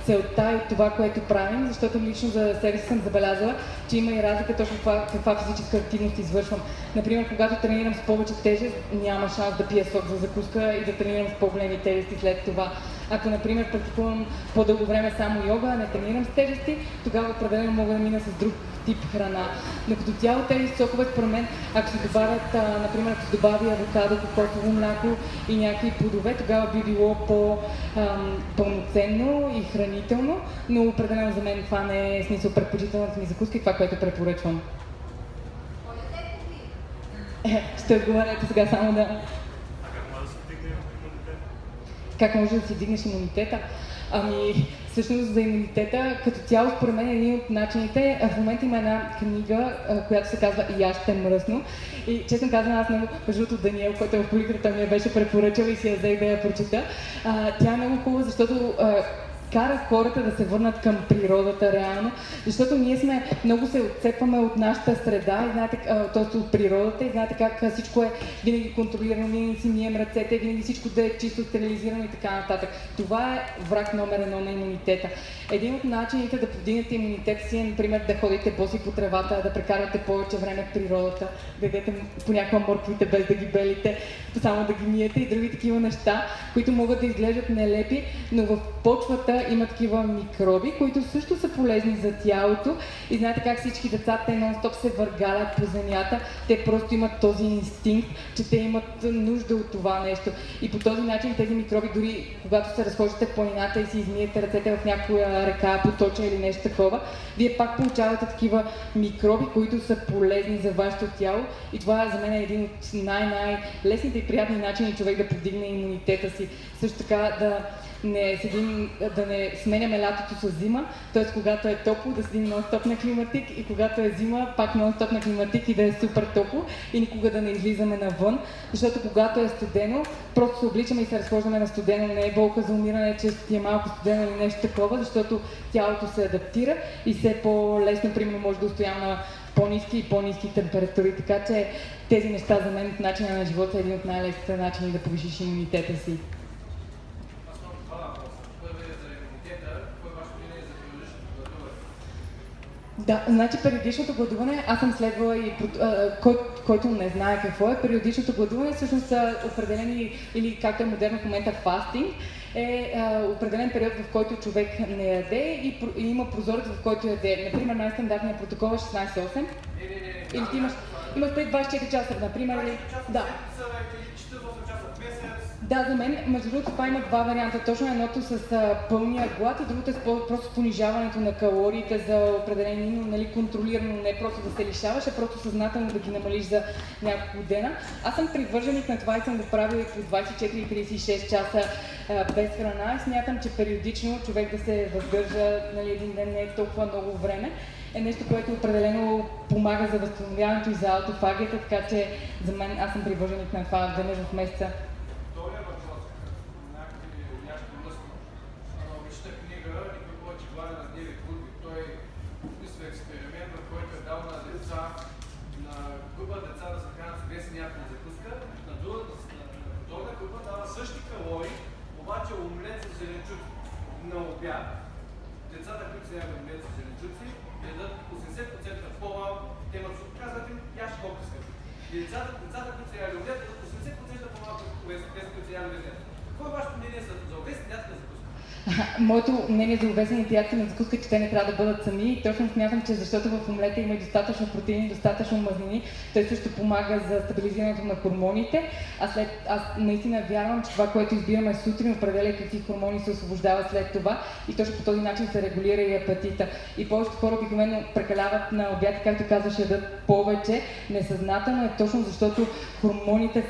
целта и от това, което правим, защото лично за себе си съм забелязала, че има и разлика точно това каква физическа активност извършвам. Например, когато тренирам с повече тежест, няма шанс да пия сок за закуска и да тренирам с по-големи тежести след това. Ако, например, практикувам по-дълго време само йога, а не тренирам с тежести, тогава определено мога да мина с друг тип храна. Но като цяло тези сокове, според мен, ако се добавят, например, ако се добави авокадо, кокосово мляко и някакви плодове, тогава би било по-пълноценно и хранително, но определено за мен това не е смисъл предпочитаната ми закуска и това, което препоръчвам. Ще отговаряте сега само да... Как може да си дигнеш имунитета? Ами, всъщност за имунитета, като цяло, според мен, един от начините, в момента има една книга, която се казва "Яжте мръсно". И честно казвам, аз много, между Даниел, който е в поликрата, ми я беше препоръчал и си я взех да я прочета. Тя е много хубава, защото кара хората да се върнат към природата реално, защото ние много се отцепваме от нашата среда и знаете, т.е. от природата и знаете как всичко е винаги контролирано, ние не си мием ръцете, винаги всичко да е чисто стерилизирано и така нататък. Това е враг номер 1 на имунитета. Един от начините да повдигнете имунитета си е, например, да ходите боси по тревата, да прекарате повече време в природата, да ядете понякога морквите без да ги белите, само да ги миете и други такива неща, които могат да изглеждат нелепи, но в почвата има такива микроби, които също са полезни за тялото и знаете как всички деца, те нон-стоп се въргалят по земята, те просто имат този инстинкт, че те имат нужда от това нещо. И по този начин тези микроби, дори когато се разхождате в планината и си измиете ръцете в някоя река, поточа или нещо такова, вие пак получавате такива микроби, които са полезни за вашето тяло и това за мен е един от най-лесните и приятни начини човек да повдигне имунитета си. Също така да не сменяме лятото с зима, т.е. когато е топло да седим нон-стоп на климатик и когато е зима пак нон-стоп на климатик и да е супер топло и никога да не излизаме навън, защото когато е студено, просто се обличаме и се разхождаме на студено, не е болка за умиране, че ти е малко студено или нещо такова, защото тялото се адаптира и все по-лесно, примерно, може да устоява на по-ниски и по-ниски температури, така че тези неща за мен в начина на живота е един от най-лесните начини да повишиш имунитета си. Да, значи периодичното гладуване, аз съм следвала и който не знае какво е, периодичното гладуване всъщност са определени, или както е модерно в момента фастинг, е определен период, в който човек не яде и има прозорец, в който яде. Например, най-стандартният протокол е 16-8. Или ти имаш 24 часа, например, или... Да. Да, за мен, между другото, това има два варианта. Точно едното с пълния глад и другото е просто понижаването на калориите за определени, нали, контролирано, не просто да се лишаваш, а просто съзнателно да ги намалиш за няколко дена. Аз съм привърженик на това и съм го правила по 24-36 часа без храна. Смятам, че периодично човек да се въздържа, нали, един ден не е толкова много време. Е нещо, което определено помага за възстановяването и за аутофагията, така че за мен аз съм привърженик на това веднъж в месеца. Обаче омлет с зеленчуци на обяд, децата, които се ядат омлет с зеленчуци, ядат 80% по-малко, те имат казват им, яш колко скъпи. И децата, които се ядат омлет, ядат 80% по-малко от тези, които се ядат омлет. Какво е вашето мнение за овесен ядка за закуска? Моето мнение за овесените ядки на закуска е, че те не трябва да бъдат сами и точно смятам, че защото в омлета има и достатъчно протеини, достатъчно мазнини, той също помага за стабилизирането на хормоните. Аз наистина вярвам, че това, което избираме сутрин, определя какви хормони се освобождават след това и точно по този начин се регулира и апетита. И повечето хора обикновено прекаляват на обяд, както казваш, ядат повече. Несъзнателно е точно защото хормоните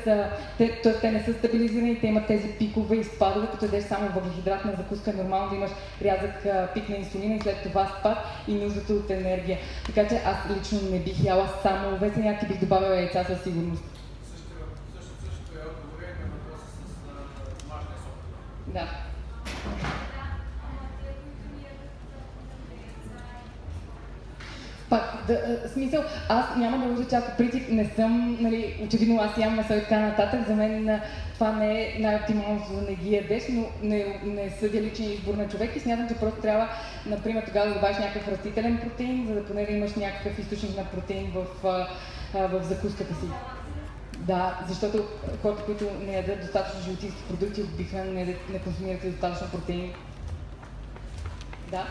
те не са стабилизирани, те имат тези пикове и спадове, като ядеш само въглехидратна закуска. Е нормално да имаш рязък пик на инсулина и след това спад и нуждата от енергия. Така че аз лично не бих яла само овесени ядки, бих добавила яйца със сигурност. Същото е отговорение на въпроса с домашния сок. Да. Пак, смисъл, аз няма да лъжа, че аз по принцип не съм, нали, очевидно аз ям месо и така нататък, за мен това не е най-оптималното да не ги ядеш, но не съдя личен избор на човек и смятам, че просто трябва, например, тогава да добавиш някакъв растителен протеин, за да поне да имаш някакъв източник на протеин в закуската си. Да, защото хората, които не ядат достатъчно животински продукти, обикновено не консумират достатъчно протеини. Да.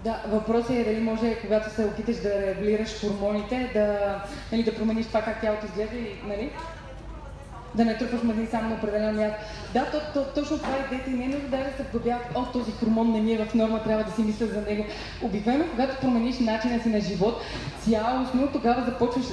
Да, въпросът е дали може, когато се опиташ да регулираш хормоните, да промениш това как тялото изглежда и, нали? Да не трупаш мазнини само на определено място. Да, точно това е идеята и не е нужно да се вглъбяват, този хормон не ми е в норма, трябва да си мисля за него. Обикновено, когато промениш начина си на живот, цялостно тогава започваш.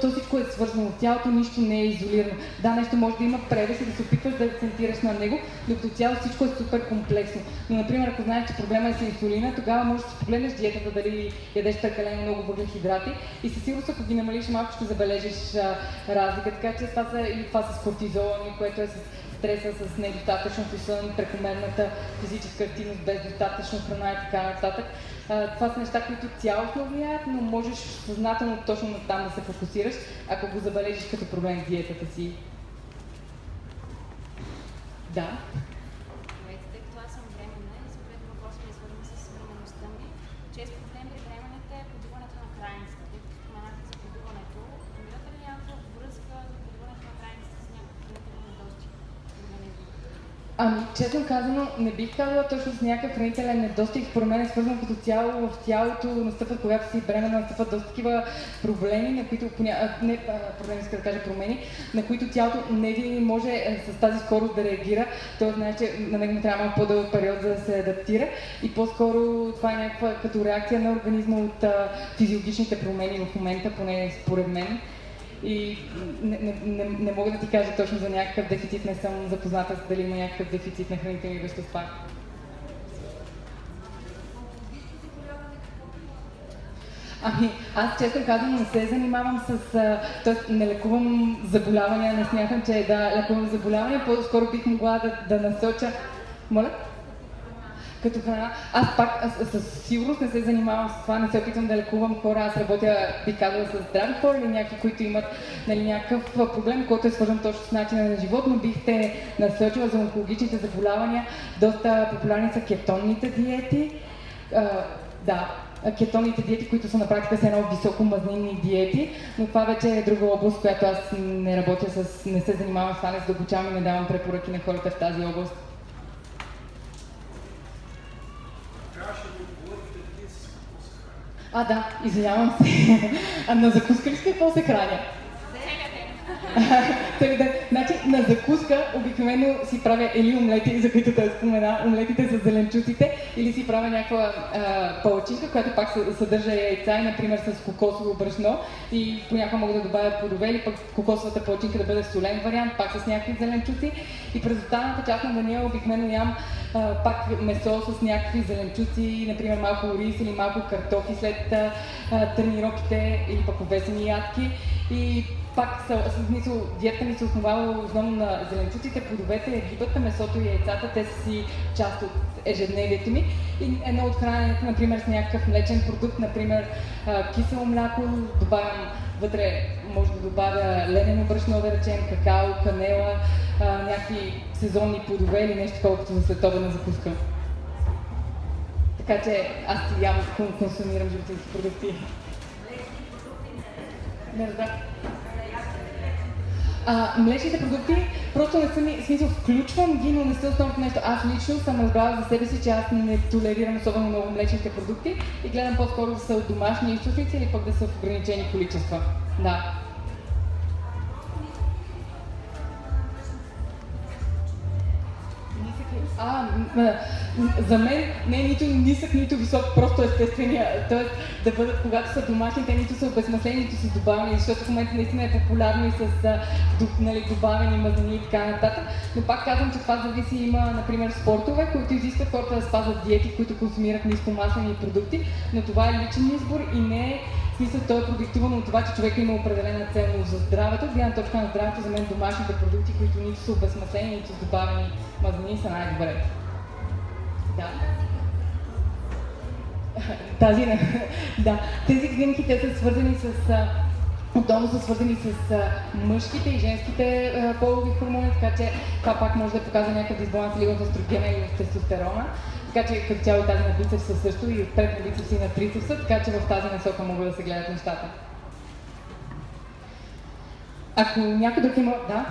То всичко е свързано, тялото нищо не е изолирано. Да, нещо може да има превес и да се опитваш да акцентираш на него, но като цяло всичко е супер комплексно. Но, например, ако знаеш, че проблема е с инсулина, тогава можеш да си погледнеш диетата, дали ядеш прекалено много въглехидрати и със сигурност, ако ги намалиш малко, ще забележиш разлика. Така че това с кортизол, което е с стреса, с недостатъчното сън, прекомерната физическа активност, без достатъчно храна и така нататък. Това са неща, които цялостно влияят, но можеш съзнателно точно на там да се фокусираш, ако го забележиш като проблем в диетата си. Да. Тъй като аз съм бременна и съответно въпросът е свързан с бременността ми, чест проблем при бременните е подуването на крайницата. Тъй като споменахте за подуването, намирате ли някаква връзка за подуването на крайницата с някакъв хранителен недостиг в организма? Ами, честно казано, не бих казала точно с някакъв хранителен недостиг. Според мен е свързано като цяло в тялото, настъпват, когато си бременна, настъпват доста такива проблеми, на които промени, на които тялото не винаги може с тази скорост да реагира. Той знае, че на него му трябва по-дълъг период за да се адаптира и по-скоро това е някаква като реакция на организма от физиологичните промени в момента, поне според мен. И не мога да ти кажа точно за някакъв дефицит, не съм запозната с дали има някакъв дефицит на хранителни вещества. Ами, аз честно казвам, не се занимавам т.е. не лекувам заболявания, не смятам, че лекувам заболявания, по-скоро бих могла да насоча... Моля? като храна. Аз пак със сигурност не се занимавам с това, не се опитвам да лекувам хора. Аз работя, би казала, с здрави хора или някакви, които имат някакъв проблем, който е свързан точно с начина на живот, но бихте насочила за онкологичните заболявания. Доста популярни са кетонните диети. Кетонните диети, които са на практика с едно високомазнинни диети, но това вече е друга област, в която аз не работя не се занимавам с това, не задълбочавам и не давам препоръки на хората в тази област. Да, извинявам се. На закуска ли с какво се храня? Значи, на закуска обикновено си правя или омлети, за които те спомена, омлетите с зеленчуците, или си правя някаква палачинка, която пак съдържа яйца и, например, с кокосово брашно, и понякога мога да добавя плодове, или пък кокосовата палачинка да бъде солен вариант, пак с някакви зеленчуци. И през останалата част на деня обикновено ям пак месо с някакви зеленчуци, например малко рис или малко картофи след тренировките, или пък обесени ядки. И пак диетата ми се основава основно на зеленчуците, плодовете, рибата, месото и яйцата. Те са си част от ежедневието ми. И едно от храненето, например, с някакъв млечен продукт, например кисело мляко, добавям вътре, може да добавя ленено брашно, да речем, какао, канела, някакви сезонни плодове или нещо колкото за следобедна закуска. Така че аз си ям, консумирам животински продукти. Не разбрах. Млечните продукти просто не са ми, смисъл, включвам ги, но не са основното нещо. Аз лично съм разбрала за себе си, че аз не толерирам особено много млечните продукти и гледам по-скоро да са от домашни източници или пък да са в ограничени количества. Да. За мен не е нито нисък, нито висок, просто естествения. Тоест да бъдат, когато са домашни, те нито са обезмаслени, нито са добавени, защото в момента наистина е популярно и с добавени мазнини и така нататък. Но пак казвам, че това зависи, има, например, спортове, които изискват хората да спазват диети, които консумират нискомаслени продукти, но това е личен избор и не е смисъл, той е продиктуван от това, че човек има определена цел за здравето. От гледна точка на здравето, за мен домашните продукти, които нито са обезмаслени, нито са добавени мазнини, са най-добре. Да. Тези гринки, те са свързани с отдолно са свързани с мъжките и женските полови хормони, така че това пак може да показва някакъв дисбаланс или в естрогена или в тестостерона. Така че като цяло тази на бицепса също и отпред на бицепса и на трицепса, така че в тази насока могат да се гледат нещата. Ако някой друг има... Да?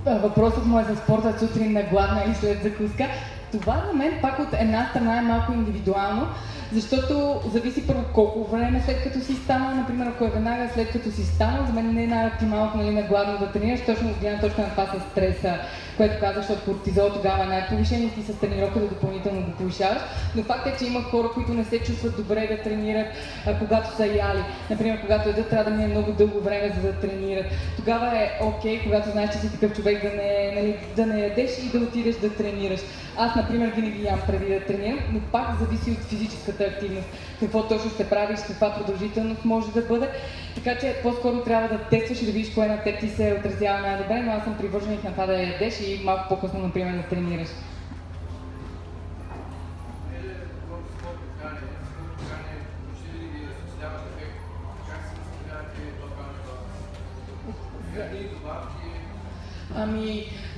Въпросът му е за спорта сутрин на гладна и след закуска. Това за мен пак от една страна е малко индивидуално, защото зависи първо колко време след като си станал, например, ако е веднага след като си станал, за мен не е най-оптималното, нали, на гладно да тренираш, точно от гледна точка на това с стреса, което казах, защото кортизол тогава е най-повишен и ти с тренировка да допълнително го повишаваш. Но факт е, че има хора, които не се чувстват добре да тренират, когато са яли. Например, когато едат, трябва да мине много дълго време за да тренират. Тогава е окей, когато знаеш, че си такъв човек, да не ядеш и да отидеш да тренираш. Аз, например, винаги ям преди да тренирам, но пак зависи от физическата активност. Какво точно ще правиш, каква продължителност може да бъде. Така че по-скоро трябва да тестваш и да видиш кое на теб ти се отразява най-добре, но аз съм привърженик на това да ядеш и малко по-късно, например, да тренираш.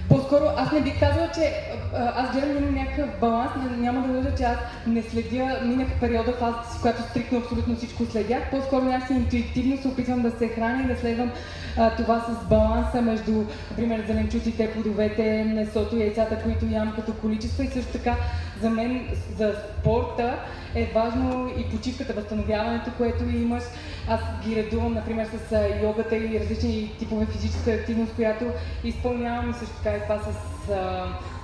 По-скоро аз не бих казала, че аз гледам да имам някакъв баланс, няма да лъжа, че аз не следя, минах периода в фазата си, която стрикно абсолютно всичко следях. По-скоро аз интуитивно се опитвам да се храня и да следвам това с баланса между, например, зеленчуците, плодовете, месото, яйцата, които ям като количество, и също така за мен, за спорта е важно и почивката, възстановяването, което имаш. Аз ги редувам, например, с йогата и различни типове физическа активност, която изпълнявам, и също така и това с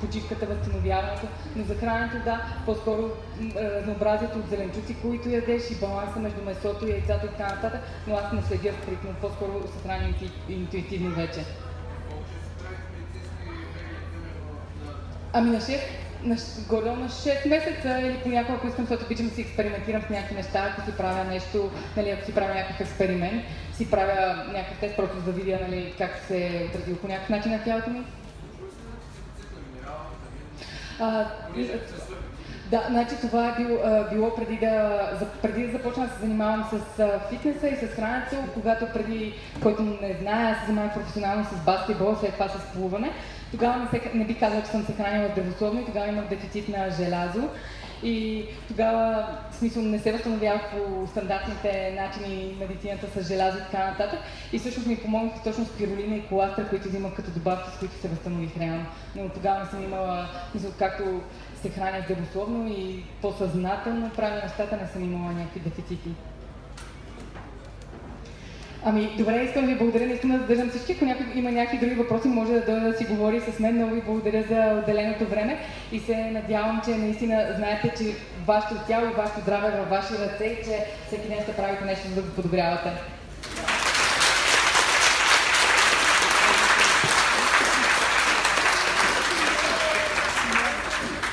почивката, възстановяването. Но за храненето, да, по-скоро разнообразието от зеленчуци, които ядеш, и баланса между месото, яйцата и така нататък, но аз не следя стрикно, по-скоро се храня интуитивно вече. Ами горе на 6 месеца или понякога, ако искам, защото обичам да си експериментирам с някакви неща, ако си правя нещо, нали, ако си правя някакъв експеримент, си правя някакъв тест, просто за да видя, нали, как се отразил по някакъв начин на тялото ми. Да, значи това е било преди да започна да се занимавам с фитнеса и с храненето, когато преди, който не знае, аз се занимавам професионално с баскетбол, след това с плуване. Тогава не би казала, че съм се хранила здравословно и тогава имах дефицит на желязо. И тогава, в смисъл, не се възстановявах по стандартните начини медицината с желязо и така нататък. И всъщност ми помогнаха точно спирулина и коластър, които взимах като добавки, с които се възстанових реално. Но тогава не съм имала, мисъл, както се храня здравословно и по-съзнателно правя нещата, не съм имала някакви дефицити. Ами, добре, искам да ви благодаря, наистина да държам всички. Ако някой има някакви други въпроси, може да си говори с мен. Много ви благодаря за отделеното време и се надявам, че наистина знаете, че вашето тяло и вашето здраве е във ваши ръце и че всеки ден ще правите нещо, за да го подобрявате.